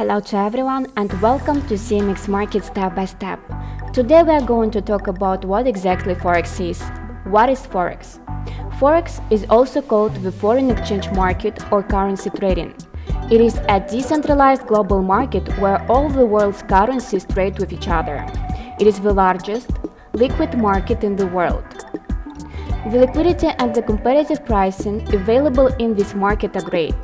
Hello to everyone and welcome to CMX Market Step by Step. Today we are going to talk about what exactly Forex is. What is Forex? Forex is also called the foreign exchange market or currency trading. It is a decentralized global market where all the world's currencies trade with each other. It is the largest liquid market in the world. The liquidity and the competitive pricing available in this market are great.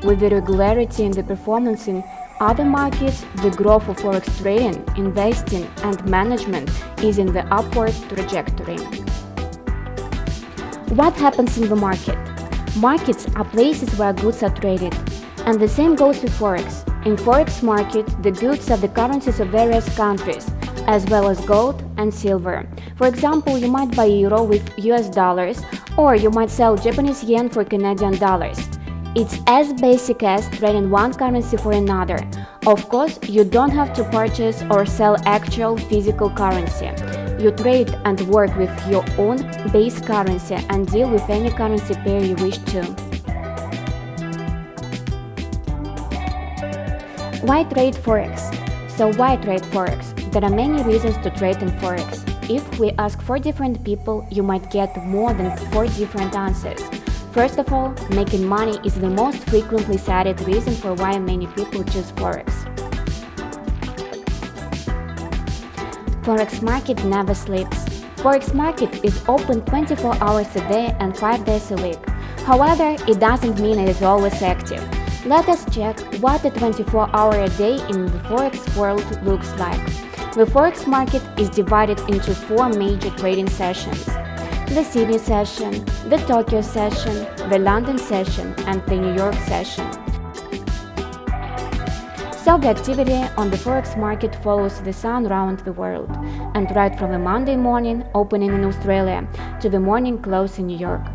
With the regularity in the performance in other markets, the growth of Forex trading, investing and management is in the upward trajectory. What happens in the market? Markets are places where goods are traded, and the same goes with Forex. In Forex market, the goods are the currencies of various countries, as well as gold and silver. For example, you might buy euro with US dollars, or you might sell Japanese yen for Canadian dollars. It's as basic as trading one currency for another. Of course, you don't have to purchase or sell actual physical currency. You trade and work with your own base currency and deal with any currency pair you wish to. Why trade Forex? So why trade Forex? There are many reasons to trade in Forex. If we ask 4 different people, you might get more than 4 different answers. First of all, making money is the most frequently cited reason for why many people choose Forex. Forex market never sleeps. Forex market is open 24 hours a day and 5 days a week. However, it doesn't mean it is always active. Let us check what a 24-hour a day in the Forex world looks like. The Forex market is divided into 4 major trading sessions: the Sydney session, the Tokyo session, the London session, and the New York session. So the activity on the Forex market follows the sun around the world, and right from the Monday morning opening in Australia to the morning close in New York.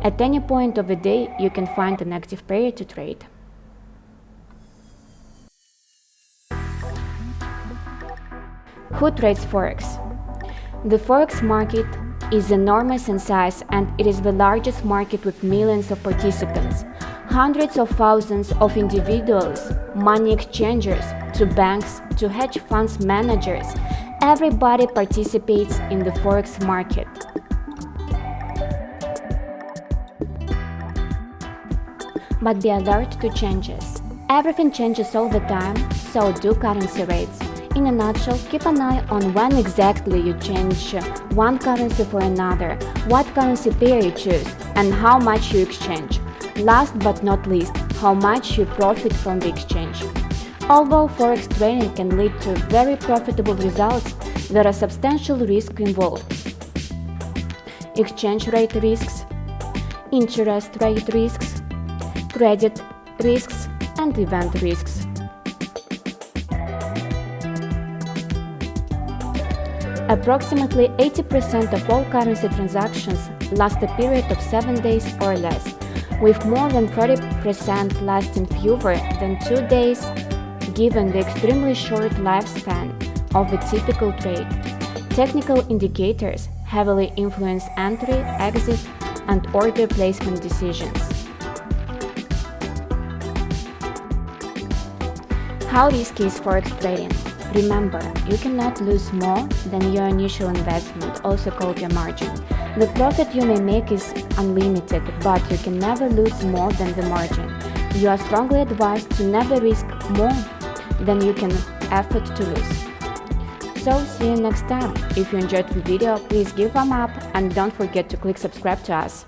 At any point of the day, you can find an active pair to trade. Who trades Forex? The Forex market is enormous in size, and it is the largest market with millions of participants. Hundreds of thousands of individuals, money exchangers, to banks, to hedge funds managers, everybody participates in the Forex market. But be alert to changes. Everything changes all the time, so do currency rates. In a nutshell, keep an eye on when exactly you change one currency for another, what currency pair you choose, and how much you exchange. Last but not least, how much you profit from the exchange. Although Forex trading can lead to very profitable results, there are substantial risks involved. Exchange rate risks, interest rate risks, credit risks, and event risks. Approximately 80% of all currency transactions last a period of 7 days or less, with more than 30% lasting fewer than 2 days, given the extremely short lifespan of the typical trade. Technical indicators heavily influence entry, exit, and order placement decisions. How risky is Forex trading? Remember, you cannot lose more than your initial investment, also called your margin. The profit you may make is unlimited, but you can never lose more than the margin. You are strongly advised to never risk more than you can afford to lose. So, see you next time. If you enjoyed the video, please give a thumb up and don't forget to click subscribe to us.